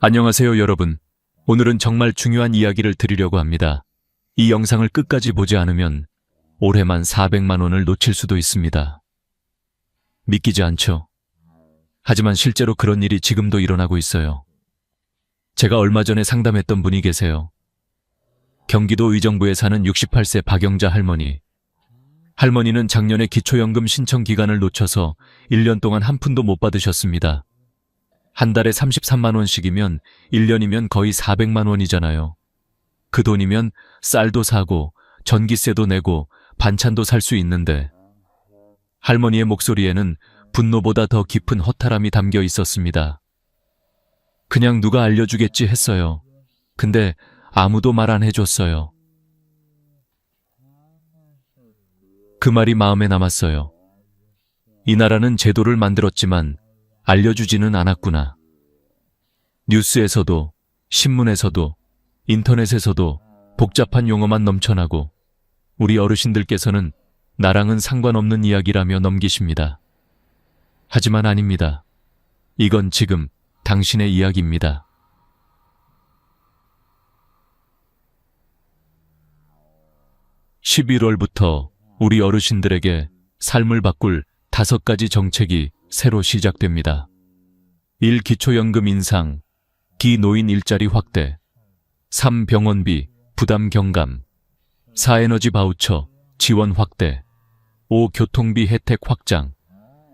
안녕하세요, 여러분. 오늘은 정말 중요한 이야기를 드리려고 합니다. 이 영상을 끝까지 보지 않으면 올해만 400만 원을 놓칠 수도 있습니다. 믿기지 않죠? 하지만 실제로 그런 일이 지금도 일어나고 있어요. 제가 얼마 전에 상담했던 분이 계세요. 경기도 의정부에 사는 68세 박영자 할머니. 할머니는 작년에 기초연금 신청 기간을 놓쳐서 1년 동안 한 푼도 못 받으셨습니다. 한 달에 33만 원씩이면 1년이면 거의 400만 원이잖아요. 그 돈이면 쌀도 사고 전기세도 내고 반찬도 살 수 있는데 할머니의 목소리에는 분노보다 더 깊은 허탈함이 담겨 있었습니다. 그냥 누가 알려주겠지 했어요. 근데 아무도 말 안 해줬어요. 그 말이 마음에 남았어요. 이 나라는 제도를 만들었지만 알려주지는 않았구나. 뉴스에서도, 신문에서도, 인터넷에서도 복잡한 용어만 넘쳐나고 우리 어르신들께서는 나랑은 상관없는 이야기라며 넘기십니다. 하지만 아닙니다. 이건 지금 당신의 이야기입니다. (11월부터) 우리 어르신들에게 삶을 바꿀 5가지 정책이 새로 시작됩니다. 1. 기초연금 인상, 기노인 일자리 확대, 3. 병원비, 부담 경감, 4. 에너지 바우처, 지원 확대, 5. 교통비 혜택 확장.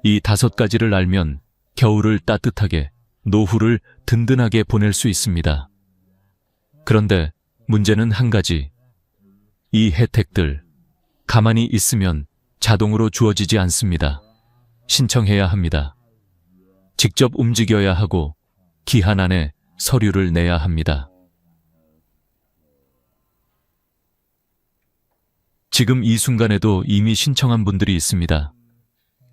이 5가지를 알면 겨울을 따뜻하게, 노후를 든든하게 보낼 수 있습니다. 그런데 문제는 한 가지. 이 혜택들, 가만히 있으면 자동으로 주어지지 않습니다. 신청해야 합니다. 직접 움직여야 하고 기한 안에 서류를 내야 합니다. 지금 이 순간에도 이미 신청한 분들이 있습니다.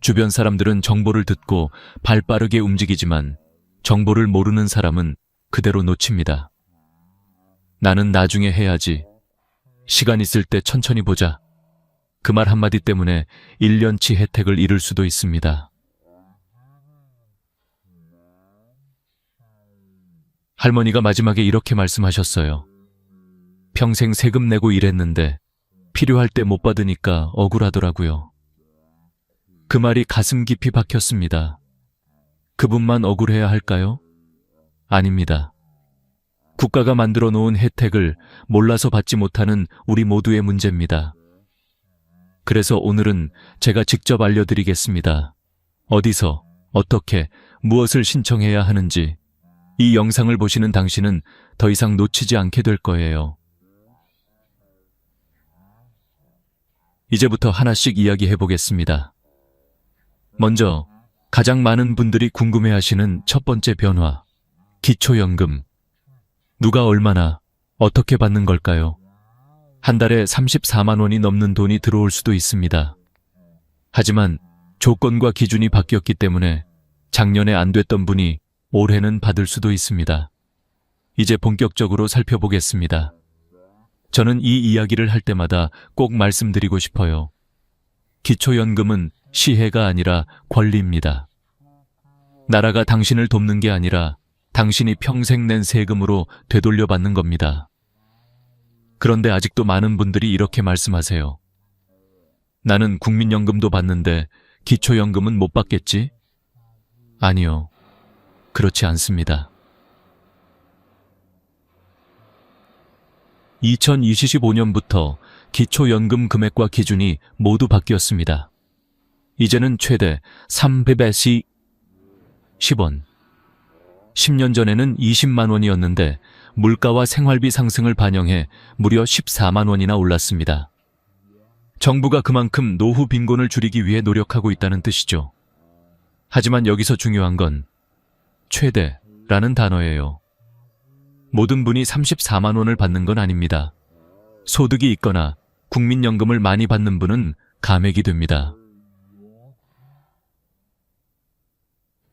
주변 사람들은 정보를 듣고 발 빠르게 움직이지만 정보를 모르는 사람은 그대로 놓칩니다. 나는 나중에 해야지. 시간 있을 때 천천히 보자. 그 말 한마디 때문에 1년치 혜택을 잃을 수도 있습니다. 할머니가 마지막에 이렇게 말씀하셨어요. 평생 세금 내고 일했는데 필요할 때 못 받으니까 억울하더라고요. 그 말이 가슴 깊이 박혔습니다. 그분만 억울해야 할까요? 아닙니다. 국가가 만들어 놓은 혜택을 몰라서 받지 못하는 우리 모두의 문제입니다. 그래서 오늘은 제가 직접 알려드리겠습니다. 어디서, 어떻게, 무엇을 신청해야 하는지. 이 영상을 보시는 당신은 더 이상 놓치지 않게 될 거예요. 이제부터 하나씩 이야기해 보겠습니다. 먼저 가장 많은 분들이 궁금해하시는 첫 번째 변화, 기초연금. 누가 얼마나, 어떻게 받는 걸까요? 한 달에 34만 원이 넘는 돈이 들어올 수도 있습니다. 하지만 조건과 기준이 바뀌었기 때문에 작년에 안 됐던 분이 올해는 받을 수도 있습니다. 이제 본격적으로 살펴보겠습니다. 저는 이 이야기를 할 때마다 꼭 말씀드리고 싶어요. 기초연금은 시혜가 아니라 권리입니다. 나라가 당신을 돕는 게 아니라 당신이 평생 낸 세금으로 되돌려 받는 겁니다. 그런데 아직도 많은 분들이 이렇게 말씀하세요. 나는 국민연금도 받는데 기초연금은 못 받겠지? 아니요. 그렇지 않습니다. 2025년부터 기초연금 금액과 기준이 모두 바뀌었습니다. 이제는 최대 310원. 10년 전에는 20만 원이었는데 물가와 생활비 상승을 반영해 무려 14만 원이나 올랐습니다. 정부가 그만큼 노후 빈곤을 줄이기 위해 노력하고 있다는 뜻이죠. 하지만 여기서 중요한 건 최대라는 단어예요. 모든 분이 34만 원을 받는 건 아닙니다. 소득이 있거나 국민연금을 많이 받는 분은 감액이 됩니다.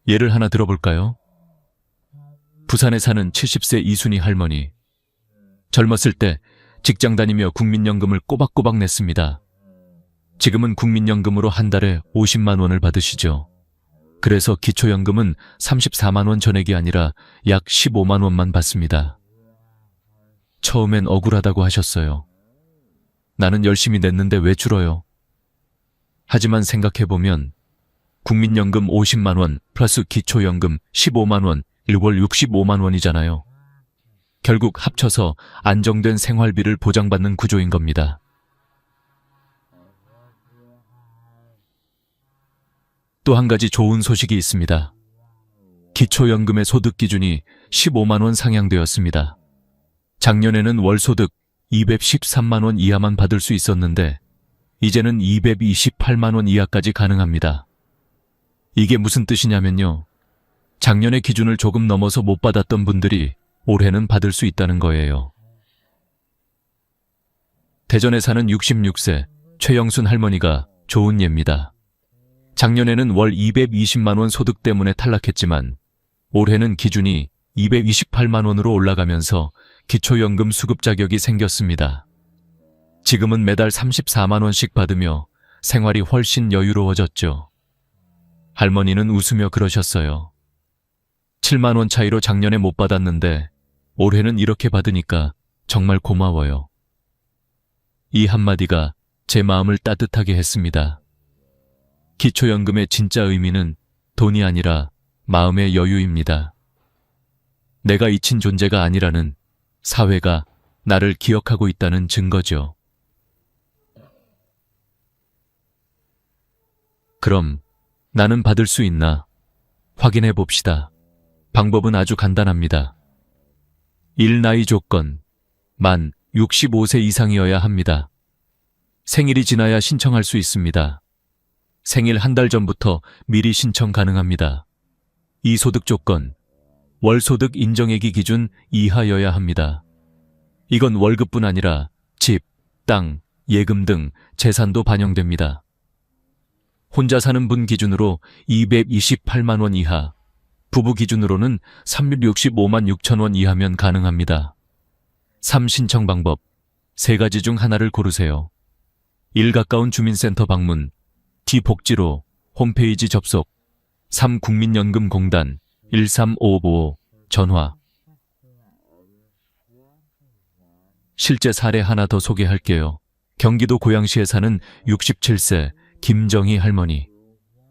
예를 하나 들어볼까요? 부산에 사는 70세 이순희 할머니. 젊었을 때 직장 다니며 국민연금을 꼬박꼬박 냈습니다. 지금은 국민연금으로 한 달에 50만 원을 받으시죠. 그래서 기초연금은 34만 원 전액이 아니라 약 15만 원만 받습니다. 처음엔 억울하다고 하셨어요. 나는 열심히 냈는데 왜 줄어요? 하지만 생각해보면 국민연금 50만 원 플러스 기초연금 15만 원, 1월 65만 원이잖아요. 결국 합쳐서 안정된 생활비를 보장받는 구조인 겁니다. 또 한 가지 좋은 소식이 있습니다. 기초연금의 소득 기준이 15만 원 상향되었습니다. 작년에는 월소득 213만 원 이하만 받을 수 있었는데 이제는 228만 원 이하까지 가능합니다. 이게 무슨 뜻이냐면요. 작년의 기준을 조금 넘어서 못 받았던 분들이 올해는 받을 수 있다는 거예요. 대전에 사는 66세 최영순 할머니가 좋은 예입니다. 작년에는 월 220만 원 소득 때문에 탈락했지만 올해는 기준이 228만 원으로 올라가면서 기초연금 수급 자격이 생겼습니다. 지금은 매달 34만 원씩 받으며 생활이 훨씬 여유로워졌죠. 할머니는 웃으며 그러셨어요. 7만 원 차이로 작년에 못 받았는데 올해는 이렇게 받으니까 정말 고마워요. 이 한마디가 제 마음을 따뜻하게 했습니다. 기초연금의 진짜 의미는 돈이 아니라 마음의 여유입니다. 내가 잊힌 존재가 아니라는, 사회가 나를 기억하고 있다는 증거죠. 그럼 나는 받을 수 있나? 확인해 봅시다. 방법은 아주 간단합니다. 1. 나이 조건. 만 65세 이상이어야 합니다. 생일이 지나야 신청할 수 있습니다. 생일 한 달 전부터 미리 신청 가능합니다. 2. 소득 조건. 월소득 인정액이 기준 이하여야 합니다. 이건 월급뿐 아니라 집, 땅, 예금 등 재산도 반영됩니다. 혼자 사는 분 기준으로 228만 원 이하, 부부 기준으로는 365만 6천 원 이하면 가능합니다. 3. 신청 방법. 3가지 중 하나를 고르세요. 1. 가까운 주민센터 방문. 2. 복지로 홈페이지 접속. 3. 국민연금공단 13555 전화. 실제 사례 하나 더 소개할게요. 경기도 고양시에 사는 67세 김정희 할머니.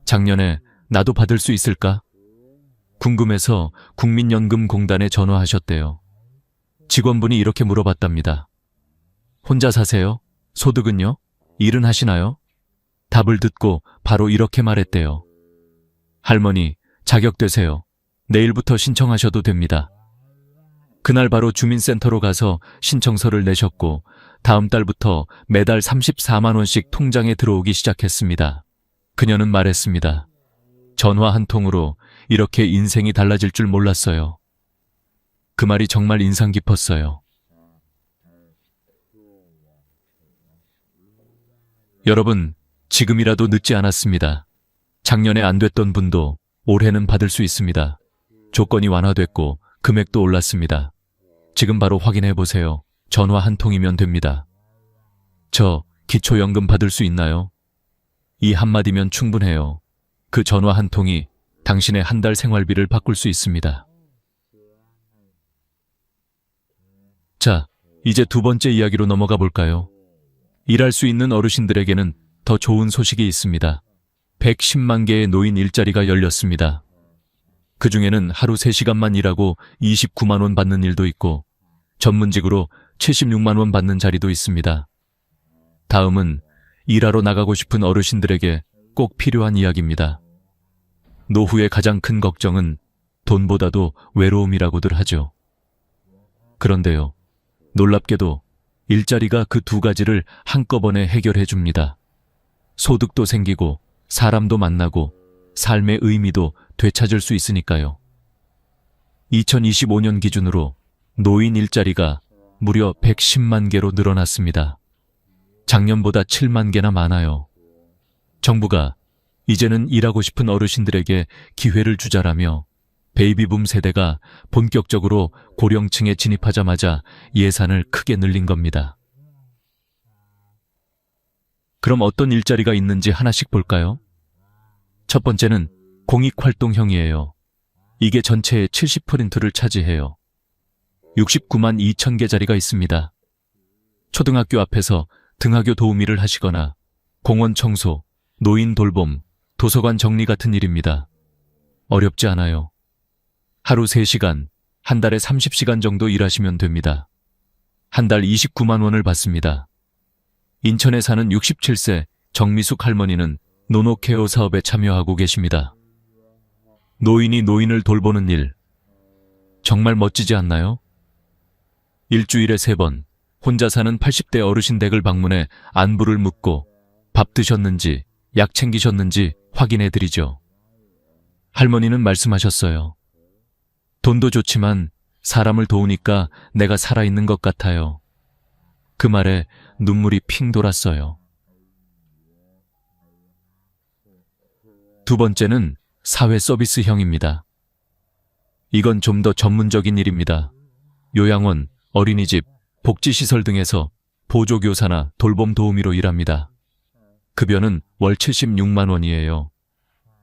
작년에 나도 받을 수 있을까? 궁금해서 국민연금공단에 전화하셨대요. 직원분이 이렇게 물어봤답니다. 혼자 사세요? 소득은요? 일은 하시나요? 답을 듣고 바로 이렇게 말했대요. 할머니, 자격되세요. 내일부터 신청하셔도 됩니다. 그날 바로 주민센터로 가서 신청서를 내셨고 다음 달부터 매달 34만 원씩 통장에 들어오기 시작했습니다. 그녀는 말했습니다. 전화 한 통으로 이렇게 인생이 달라질 줄 몰랐어요. 그 말이 정말 인상 깊었어요. 여러분, 지금이라도 늦지 않았습니다. 작년에 안 됐던 분도 올해는 받을 수 있습니다. 조건이 완화됐고 금액도 올랐습니다. 지금 바로 확인해 보세요. 전화 한 통이면 됩니다. 저 기초연금 받을 수 있나요? 이 한마디면 충분해요. 그 전화 한 통이 당신의 한 달 생활비를 바꿀 수 있습니다. 자, 이제 두 번째 이야기로 넘어가 볼까요? 일할 수 있는 어르신들에게는 더 좋은 소식이 있습니다. 110만 개의 노인 일자리가 열렸습니다. 그 중에는 하루 3시간만 일하고 29만 원 받는 일도 있고 전문직으로 76만 원 받는 자리도 있습니다. 다음은 일하러 나가고 싶은 어르신들에게 꼭 필요한 이야기입니다. 노후의 가장 큰 걱정은 돈보다도 외로움이라고들 하죠. 그런데요, 놀랍게도 일자리가 그 두 가지를 한꺼번에 해결해 줍니다. 소득도 생기고 사람도 만나고 삶의 의미도 되찾을 수 있으니까요. 2025년 기준으로 노인 일자리가 무려 110만 개로 늘어났습니다. 작년보다 7만 개나 많아요. 정부가 이제는 일하고 싶은 어르신들에게 기회를 주자라며 베이비붐 세대가 본격적으로 고령층에 진입하자마자 예산을 크게 늘린 겁니다. 그럼 어떤 일자리가 있는지 하나씩 볼까요? 첫 번째는 공익활동형이에요. 이게 전체의 70%를 차지해요. 69만 2천 개짜리가 있습니다. 초등학교 앞에서 등하교 도우미를 하시거나 공원 청소, 노인 돌봄, 도서관 정리 같은 일입니다. 어렵지 않아요. 하루 3시간, 한 달에 30시간 정도 일하시면 됩니다. 한 달 29만 원을 받습니다. 인천에 사는 67세 정미숙 할머니는 노노케어 사업에 참여하고 계십니다. 노인이 노인을 돌보는 일, 정말 멋지지 않나요? 일주일에 3번, 혼자 사는 80대 어르신 댁을 방문해 안부를 묻고 밥 드셨는지, 약 챙기셨는지 확인해 드리죠. 할머니는 말씀하셨어요. 돈도 좋지만 사람을 도우니까 내가 살아있는 것 같아요. 그 말에 눈물이 핑 돌았어요. 두 번째는 사회 서비스형입니다. 이건 좀 더 전문적인 일입니다. 요양원, 어린이집, 복지시설 등에서 보조교사나 돌봄 도우미로 일합니다. 급여는 월 76만 원이에요.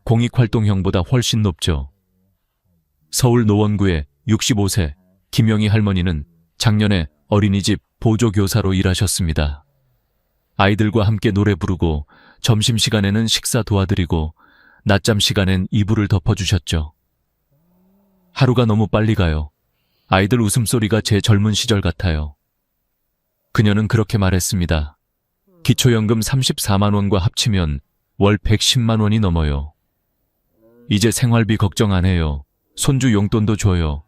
공익활동형보다 훨씬 높죠. 서울 노원구의 65세 김영희 할머니는 작년에 어린이집 보조교사로 일하셨습니다. 아이들과 함께 노래 부르고 점심시간에는 식사 도와드리고 낮잠 시간엔 이불을 덮어주셨죠. 하루가 너무 빨리 가요. 아이들 웃음소리가 제 젊은 시절 같아요. 그녀는 그렇게 말했습니다. 기초연금 34만 원과 합치면 월 110만 원이 넘어요. 이제 생활비 걱정 안 해요. 손주 용돈도 줘요.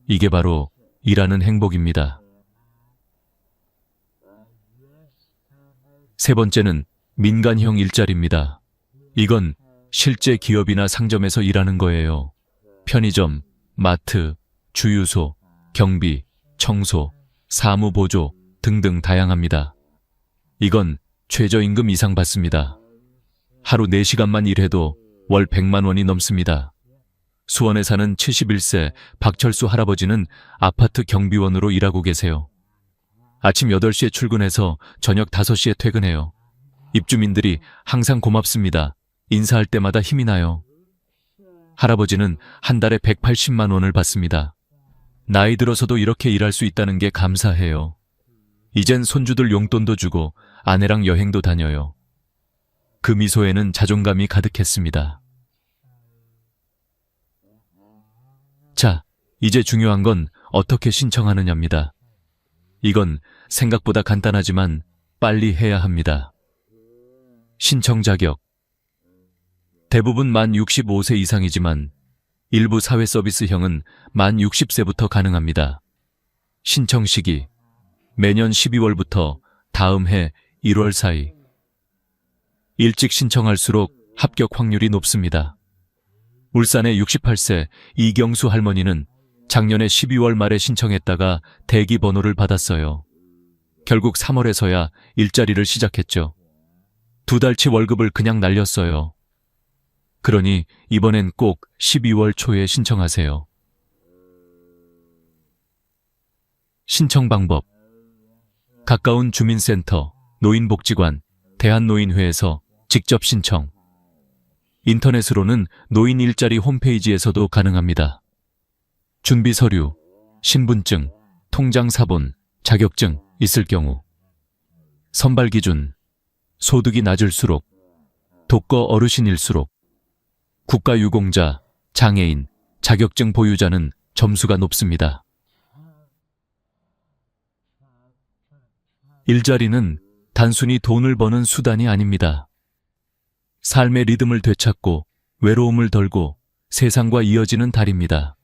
이게 바로 일하는 행복입니다. 세 번째는 민간형 일자리입니다. 이건 실제 기업이나 상점에서 일하는 거예요. 편의점, 마트, 주유소, 경비, 청소, 사무보조 등등 다양합니다. 이건 최저임금 이상 받습니다. 하루 4시간만 일해도 월 100만 원이 넘습니다. 수원에 사는 71세 박철수 할아버지는 아파트 경비원으로 일하고 계세요. 아침 8시에 출근해서 저녁 5시에 퇴근해요. 입주민들이 항상 고맙습니다. 인사할 때마다 힘이 나요. 할아버지는 한 달에 180만 원을 받습니다. 나이 들어서도 이렇게 일할 수 있다는 게 감사해요. 이젠 손주들 용돈도 주고 아내랑 여행도 다녀요. 그 미소에는 자존감이 가득했습니다. 자, 이제 중요한 건 어떻게 신청하느냐입니다. 이건 생각보다 간단하지만 빨리 해야 합니다. 신청 자격. 대부분 만 65세 이상이지만 일부 사회서비스형은 만 60세부터 가능합니다. 신청 시기. 매년 12월부터 다음 해 1월 사이. 일찍 신청할수록 합격 확률이 높습니다. 울산의 68세 이경수 할머니는 작년에 12월 말에 신청했다가 대기 번호를 받았어요. 결국 3월에서야 일자리를 시작했죠. 2달치 월급을 그냥 날렸어요. 그러니 이번엔 꼭 12월 초에 신청하세요. 신청 방법. 가까운 주민센터, 노인복지관, 대한노인회에서 직접 신청. 인터넷으로는 노인 일자리 홈페이지에서도 가능합니다. 준비 서류, 신분증, 통장 사본, 자격증 있을 경우. 선발 기준, 소득이 낮을수록, 독거 어르신일수록, 국가유공자, 장애인, 자격증 보유자는 점수가 높습니다. 일자리는 단순히 돈을 버는 수단이 아닙니다. 삶의 리듬을 되찾고 외로움을 덜고 세상과 이어지는 달입니다.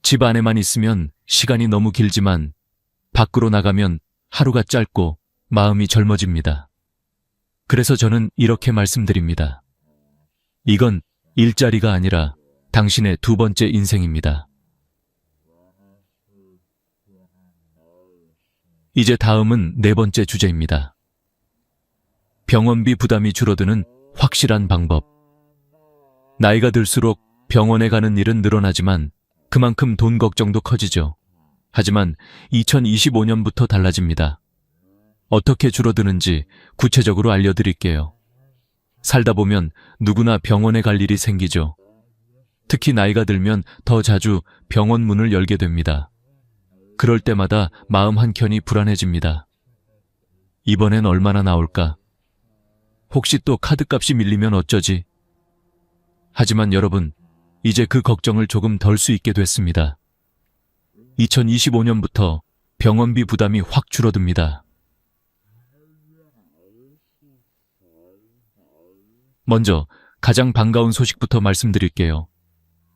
집 안에만 있으면 시간이 너무 길지만 밖으로 나가면 하루가 짧고 마음이 젊어집니다. 그래서 저는 이렇게 말씀드립니다. 이건 일자리가 아니라 당신의 두 번째 인생입니다. 이제 다음은 네 번째 주제입니다. 병원비 부담이 줄어드는 확실한 방법. 나이가 들수록 병원에 가는 일은 늘어나지만 그만큼 돈 걱정도 커지죠. 하지만 2025년부터 달라집니다. 어떻게 줄어드는지 구체적으로 알려드릴게요. 살다 보면 누구나 병원에 갈 일이 생기죠. 특히 나이가 들면 더 자주 병원 문을 열게 됩니다. 그럴 때마다 마음 한켠이 불안해집니다. 이번엔 얼마나 나올까? 혹시 또 카드값이 밀리면 어쩌지? 하지만 여러분, 이제 그 걱정을 조금 덜 수 있게 됐습니다. 2025년부터 병원비 부담이 확 줄어듭니다. 먼저 가장 반가운 소식부터 말씀드릴게요.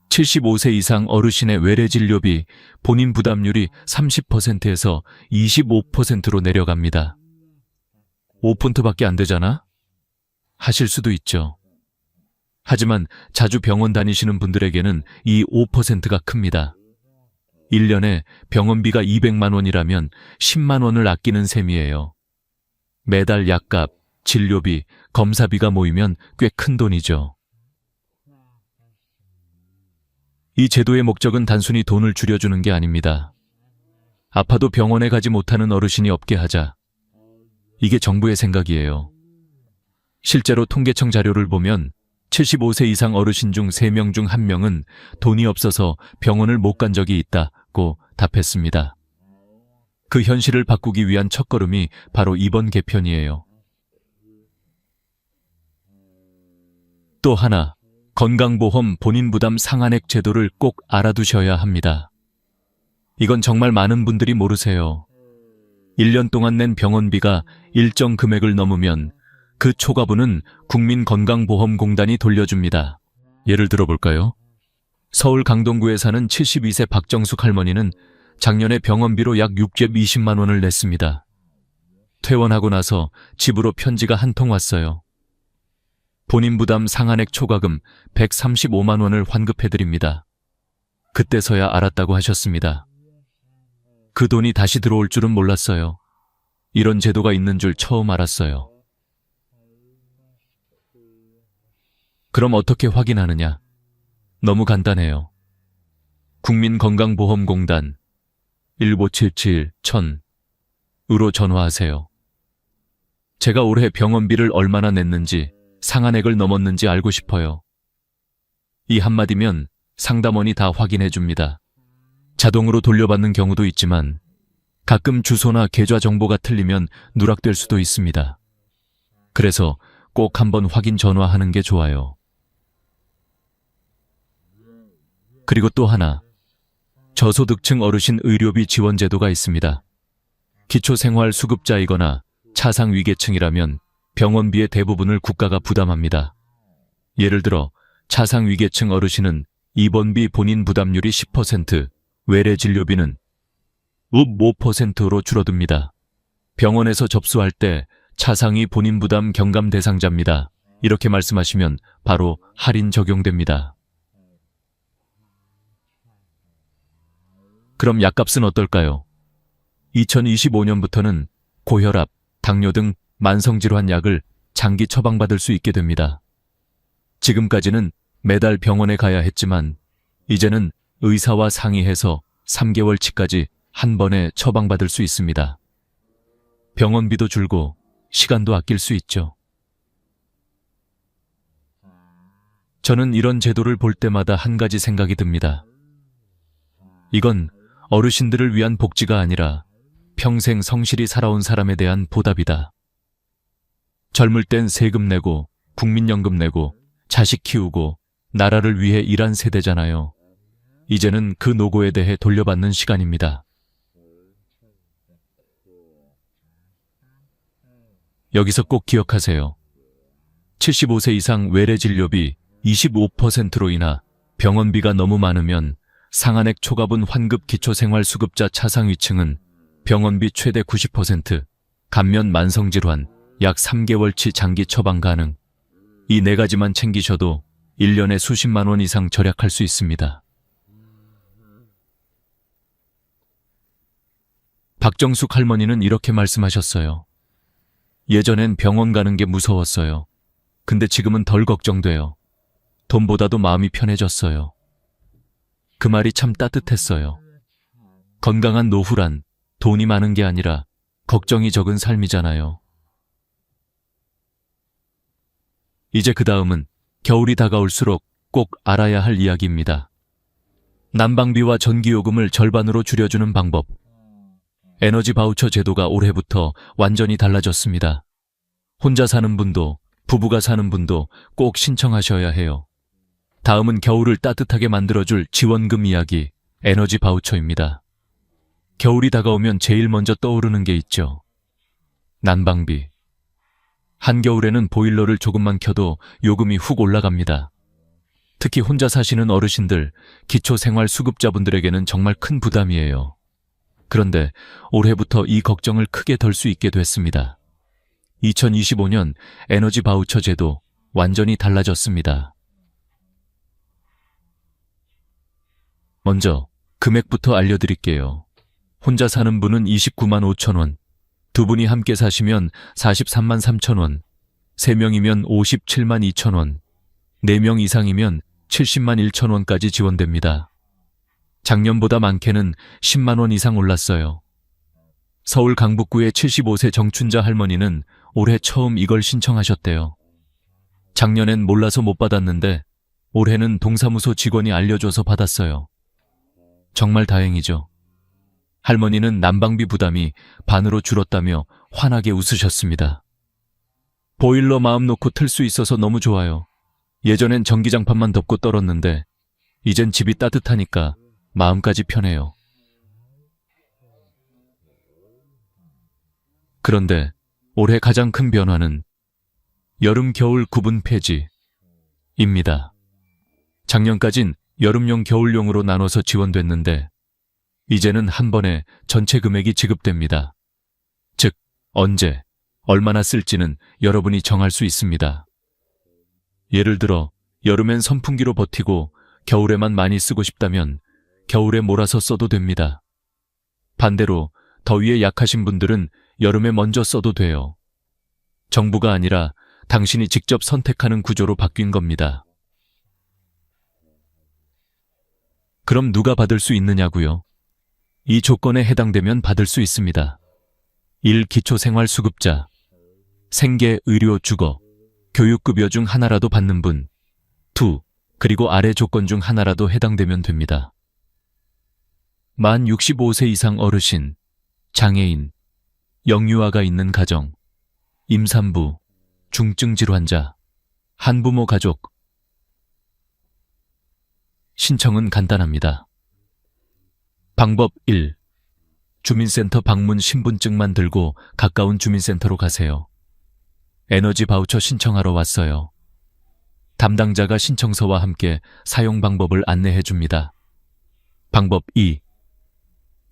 75세 이상 어르신의 외래진료비 본인 부담률이 30%에서 25%로 내려갑니다. 5푼트밖에 안 되잖아? 하실 수도 있죠. 하지만 자주 병원 다니시는 분들에게는 이 5%가 큽니다. 1년에 병원비가 200만 원이라면 10만 원을 아끼는 셈이에요. 매달 약값, 진료비, 검사비가 모이면 꽤 큰 돈이죠. 이 제도의 목적은 단순히 돈을 줄여주는 게 아닙니다. 아파도 병원에 가지 못하는 어르신이 없게 하자. 이게 정부의 생각이에요. 실제로 통계청 자료를 보면 75세 이상 어르신 중 3명 중 1명은 돈이 없어서 병원을 못 간 적이 있다고 답했습니다. 그 현실을 바꾸기 위한 첫걸음이 바로 이번 개편이에요. 또 하나, 건강보험 본인 부담 상한액 제도를 꼭 알아두셔야 합니다. 이건 정말 많은 분들이 모르세요. 1년 동안 낸 병원비가 일정 금액을 넘으면 그 초과분은 국민건강보험공단이 돌려줍니다. 예를 들어볼까요? 서울 강동구에 사는 72세 박정숙 할머니는 작년에 병원비로 약 620만 원을 냈습니다. 퇴원하고 나서 집으로 편지가 한 통 왔어요. 본인 부담 상한액 초과금 135만 원을 환급해드립니다. 그때서야 알았다고 하셨습니다. 그 돈이 다시 들어올 줄은 몰랐어요. 이런 제도가 있는 줄 처음 알았어요. 그럼 어떻게 확인하느냐? 너무 간단해요. 국민건강보험공단 1577-1000으로 전화하세요. 제가 올해 병원비를 얼마나 냈는지, 상한액을 넘었는지 알고 싶어요. 이 한마디면 상담원이 다 확인해 줍니다. 자동으로 돌려받는 경우도 있지만 가끔 주소나 계좌 정보가 틀리면 누락될 수도 있습니다. 그래서 꼭 한번 확인 전화하는 게 좋아요. 그리고 또 하나, 저소득층 어르신 의료비 지원 제도가 있습니다. 기초생활수급자이거나 차상위계층이라면 병원비의 대부분을 국가가 부담합니다. 예를 들어 차상위계층 어르신은 입원비 본인 부담률이 10%, 외래진료비는 5%로 줄어듭니다. 병원에서 접수할 때 차상위 본인 부담 경감 대상자입니다. 이렇게 말씀하시면 바로 할인 적용됩니다. 그럼 약값은 어떨까요? 2025년부터는 고혈압, 당뇨 등 만성질환 약을 장기 처방받을 수 있게 됩니다. 지금까지는 매달 병원에 가야 했지만 이제는 의사와 상의해서 3개월치까지 한 번에 처방받을 수 있습니다. 병원비도 줄고 시간도 아낄 수 있죠. 저는 이런 제도를 볼 때마다 한 가지 생각이 듭니다. 이건 어르신들을 위한 복지가 아니라 평생 성실히 살아온 사람에 대한 보답이다. 젊을 땐 세금 내고 국민연금 내고 자식 키우고 나라를 위해 일한 세대잖아요. 이제는 그 노고에 대해 돌려받는 시간입니다. 여기서 꼭 기억하세요. 75세 이상 외래진료비 25%로 인하 병원비가 너무 많으면 상한액 초과분 환급 기초생활수급자 차상위층은 병원비 최대 90%, 감면 만성질환 약 3개월치 장기 처방 가능. 이 4가지만 챙기셔도 1년에 수십만 원 이상 절약할 수 있습니다. 박정숙 할머니는 이렇게 말씀하셨어요. 예전엔 병원 가는 게 무서웠어요. 근데 지금은 덜 걱정돼요. 돈보다도 마음이 편해졌어요. 그 말이 참 따뜻했어요. 건강한 노후란 돈이 많은 게 아니라 걱정이 적은 삶이잖아요. 이제 그 다음은 겨울이 다가올수록 꼭 알아야 할 이야기입니다. 난방비와 전기요금을 절반으로 줄여주는 방법. 에너지 바우처 제도가 올해부터 완전히 달라졌습니다. 혼자 사는 분도, 부부가 사는 분도 꼭 신청하셔야 해요. 다음은 겨울을 따뜻하게 만들어줄 지원금 이야기, 에너지 바우처입니다. 겨울이 다가오면 제일 먼저 떠오르는 게 있죠. 난방비. 한겨울에는 보일러를 조금만 켜도 요금이 훅 올라갑니다. 특히 혼자 사시는 어르신들, 기초생활수급자분들에게는 정말 큰 부담이에요. 그런데 올해부터 이 걱정을 크게 덜 수 있게 됐습니다. 2025년 에너지 바우처 제도 완전히 달라졌습니다. 먼저 금액부터 알려드릴게요. 혼자 사는 분은 29만 5천 원, 두 분이 함께 사시면 43만 3천 원, 3명이면 57만 2천 원, 4명 이상이면 70만 1천 원까지 지원됩니다. 작년보다 많게는 10만 원 이상 올랐어요. 서울 강북구의 75세 정춘자 할머니는 올해 처음 이걸 신청하셨대요. 작년엔 몰라서 못 받았는데 올해는 동사무소 직원이 알려줘서 받았어요. 정말 다행이죠. 할머니는 난방비 부담이 반으로 줄었다며 환하게 웃으셨습니다. 보일러 마음 놓고 틀 수 있어서 너무 좋아요. 예전엔 전기장판만 덮고 떨었는데 이젠 집이 따뜻하니까 마음까지 편해요. 그런데 올해 가장 큰 변화는 여름, 겨울 구분 폐지입니다. 작년까진 여름용, 겨울용으로 나눠서 지원됐는데 이제는 한 번에 전체 금액이 지급됩니다. 즉, 언제, 얼마나 쓸지는 여러분이 정할 수 있습니다. 예를 들어 여름엔 선풍기로 버티고 겨울에만 많이 쓰고 싶다면 겨울에 몰아서 써도 됩니다. 반대로 더위에 약하신 분들은 여름에 먼저 써도 돼요. 정부가 아니라 당신이 직접 선택하는 구조로 바뀐 겁니다. 그럼 누가 받을 수 있느냐고요? 이 조건에 해당되면 받을 수 있습니다. 1. 기초생활수급자, 생계, 의료, 주거, 교육급여 중 하나라도 받는 분. 2. 그리고 아래 조건 중 하나라도 해당되면 됩니다. 만 65세 이상 어르신, 장애인, 영유아가 있는 가정, 임산부, 중증 질환자, 한부모 가족. 신청은 간단합니다. 방법 1. 주민센터 방문 신분증만 들고 가까운 주민센터로 가세요. 에너지 바우처 신청하러 왔어요. 담당자가 신청서와 함께 사용 방법을 안내해 줍니다. 방법 2.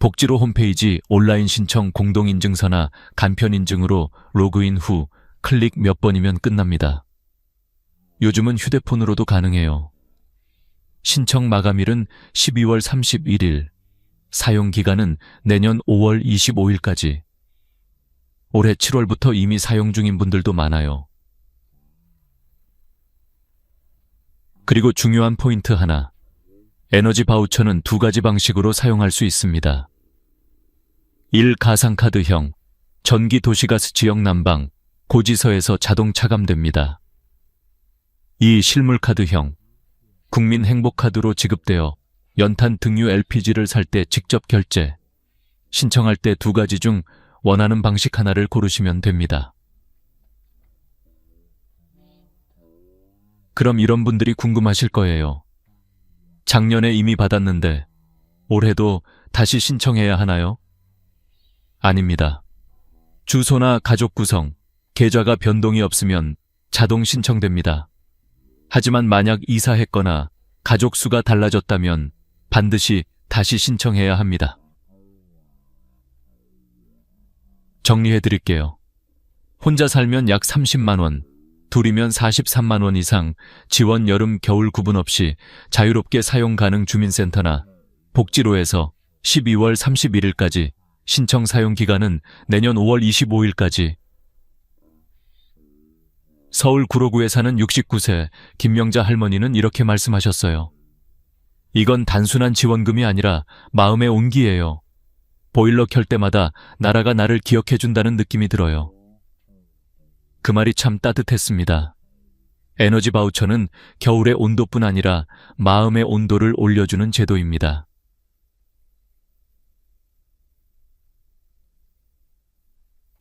복지로 홈페이지 온라인 신청 공동인증서나 간편인증으로 로그인 후 클릭 몇 번이면 끝납니다. 요즘은 휴대폰으로도 가능해요. 신청 마감일은 12월 31일, 사용기간은 내년 5월 25일까지. 올해 7월부터 이미 사용 중인 분들도 많아요. 그리고 중요한 포인트 하나. 에너지 바우처는 2가지 방식으로 사용할 수 있습니다. 1. 가상카드형, 전기 도시가스 지역 난방, 고지서에서 자동 차감됩니다. 2. 실물카드형, 국민행복카드로 지급되어 연탄 등유 LPG를 살 때 직접 결제. 신청할 때 2가지 중 원하는 방식 하나를 고르시면 됩니다. 그럼 이런 분들이 궁금하실 거예요. 작년에 이미 받았는데 올해도 다시 신청해야 하나요? 아닙니다. 주소나 가족 구성, 계좌가 변동이 없으면 자동 신청됩니다. 하지만 만약 이사했거나 가족 수가 달라졌다면 반드시 다시 신청해야 합니다. 정리해 드릴게요. 혼자 살면 약 30만 원, 둘이면 43만 원 이상 지원 여름, 겨울 구분 없이 자유롭게 사용 가능 주민센터나 복지로에서 12월 31일까지, 신청 사용 기간은 내년 5월 25일까지. 서울 구로구에 사는 69세 김명자 할머니는 이렇게 말씀하셨어요. 이건 단순한 지원금이 아니라 마음의 온기예요. 보일러 켤 때마다 나라가 나를 기억해준다는 느낌이 들어요. 그 말이 참 따뜻했습니다. 에너지 바우처는 겨울의 온도뿐 아니라 마음의 온도를 올려주는 제도입니다.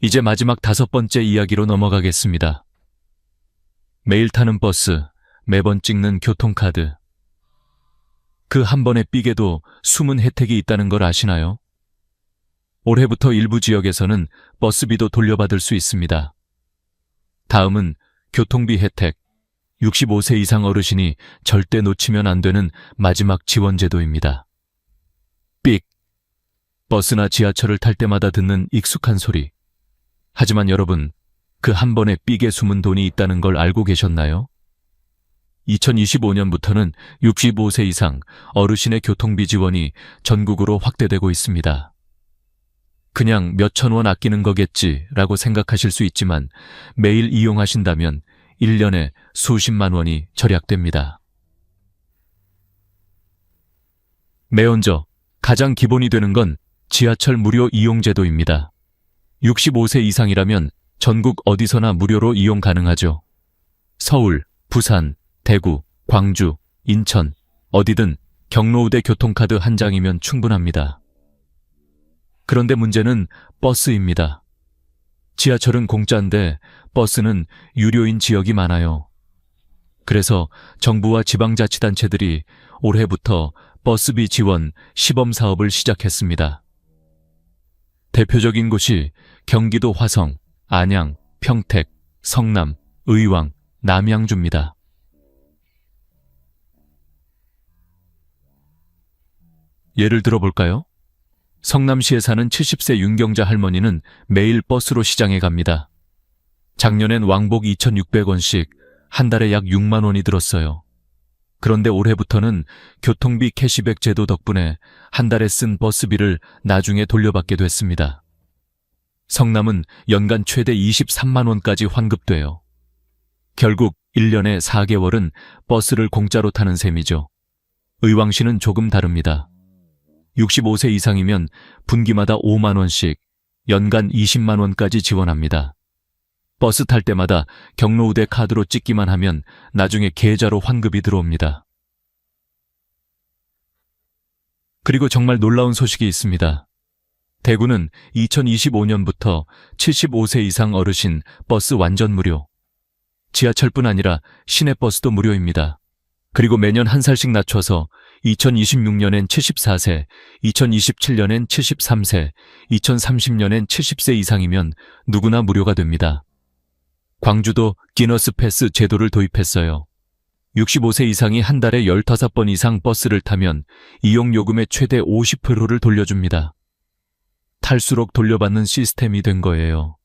이제 마지막 5번째 이야기로 넘어가겠습니다. 매일 타는 버스, 매번 찍는 교통카드. 그 한 번의 삑에도 숨은 혜택이 있다는 걸 아시나요? 올해부터 일부 지역에서는 버스비도 돌려받을 수 있습니다. 다음은 교통비 혜택. 65세 이상 어르신이 절대 놓치면 안 되는 마지막 지원제도입니다. 삑. 버스나 지하철을 탈 때마다 듣는 익숙한 소리. 하지만 여러분, 그 한 번의 삑에 숨은 돈이 있다는 걸 알고 계셨나요? 2025년부터는 65세 이상 어르신의 교통비 지원이 전국으로 확대되고 있습니다. 그냥 몇천 원 아끼는 거겠지라고 생각하실 수 있지만 매일 이용하신다면 1년에 수십만 원이 절약됩니다. 매언저, 가장 기본이 되는 건 지하철 무료 이용 제도입니다. 65세 이상이라면 전국 어디서나 무료로 이용 가능하죠. 서울, 부산, 대구, 광주, 인천, 어디든 경로우대 교통카드 한 장이면 충분합니다. 그런데 문제는 버스입니다. 지하철은 공짜인데 버스는 유료인 지역이 많아요. 그래서 정부와 지방자치단체들이 올해부터 버스비 지원 시범 사업을 시작했습니다. 대표적인 곳이 경기도 화성, 안양, 평택, 성남, 의왕, 남양주입니다. 예를 들어볼까요? 성남시에 사는 70세 윤경자 할머니는 매일 버스로 시장에 갑니다. 작년엔 왕복 2,600원씩 한 달에 약 6만 원이 들었어요. 그런데 올해부터는 교통비 캐시백 제도 덕분에 한 달에 쓴 버스비를 나중에 돌려받게 됐습니다. 성남은 연간 최대 23만 원까지 환급돼요. 결국 1년에 4개월은 버스를 공짜로 타는 셈이죠. 의왕시는 조금 다릅니다. 65세 이상이면 분기마다 5만 원씩, 연간 20만 원까지 지원합니다. 버스 탈 때마다 경로우대 카드로 찍기만 하면 나중에 계좌로 환급이 들어옵니다. 그리고 정말 놀라운 소식이 있습니다. 대구는 2025년부터 75세 이상 어르신 버스 완전 무료. 지하철뿐 아니라 시내버스도 무료입니다. 그리고 매년 한 살씩 낮춰서 2026년엔 74세, 2027년엔 73세, 2030년엔 70세 이상이면 누구나 무료가 됩니다. 광주도 기너스 패스 제도를 도입했어요. 65세 이상이 한 달에 15번 이상 버스를 타면 이용요금의 최대 50%를 돌려줍니다. 탈수록 돌려받는 시스템이 된 거예요.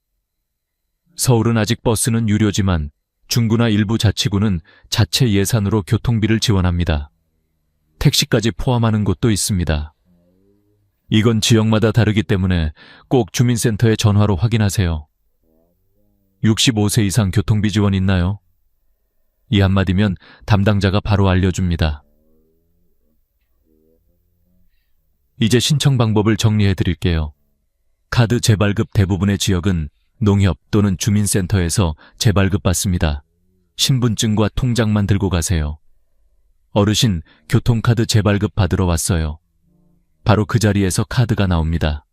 서울은 아직 버스는 유료지만 중구나 일부 자치구는 자체 예산으로 교통비를 지원합니다. 택시까지 포함하는 곳도 있습니다. 이건 지역마다 다르기 때문에 꼭 주민센터에 전화로 확인하세요. 65세 이상 교통비 지원 있나요? 이 한마디면 담당자가 바로 알려줍니다. 이제 신청 방법을 정리해 드릴게요. 카드 재발급 대부분의 지역은 농협 또는 주민센터에서 재발급 받습니다. 신분증과 통장만 들고 가세요. 어르신 교통카드 재발급 받으러 왔어요. 바로 그 자리에서 카드가 나옵니다.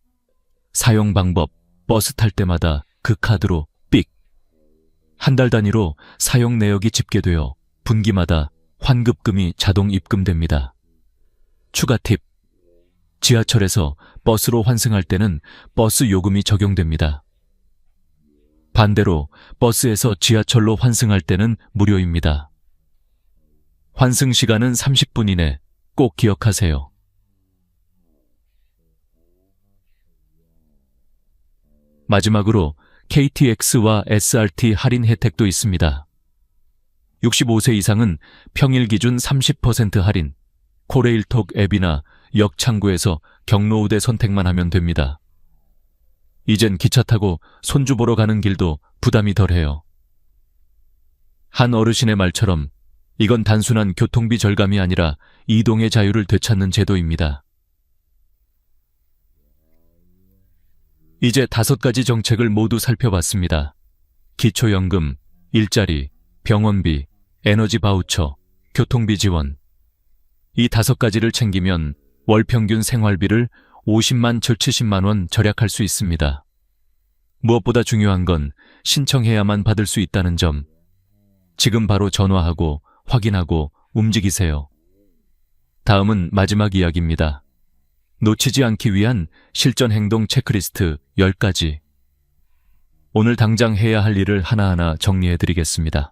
사용 방법, 버스 탈 때마다 그 카드로 삑. 한 달 단위로 사용 내역이 집계되어 분기마다 환급금이 자동 입금됩니다. 추가 팁. 지하철에서 버스로 환승할 때는 버스 요금이 적용됩니다. 반대로 버스에서 지하철로 환승할 때는 무료입니다. 환승 시간은 30분 이내 꼭 기억하세요. 마지막으로 KTX와 SRT 할인 혜택도 있습니다. 65세 이상은 평일 기준 30% 할인, 코레일톡 앱이나 역 창구에서 경로우대 선택만 하면 됩니다. 이젠 기차 타고 손주 보러 가는 길도 부담이 덜해요. 한 어르신의 말처럼 이건 단순한 교통비 절감이 아니라 이동의 자유를 되찾는 제도입니다. 이제 5가지 정책을 모두 살펴봤습니다. 기초연금, 일자리, 병원비, 에너지 바우처, 교통비 지원. 이 5가지를 챙기면 월 평균 생활비를 50만 70만 원 절약할 수 있습니다. 무엇보다 중요한 건 신청해야만 받을 수 있다는 점. 지금 바로 전화하고 확인하고 움직이세요. 다음은 마지막 이야기입니다. 놓치지 않기 위한 실전 행동 체크리스트 10가지. 오늘 당장 해야 할 일을 하나하나 정리해 드리겠습니다.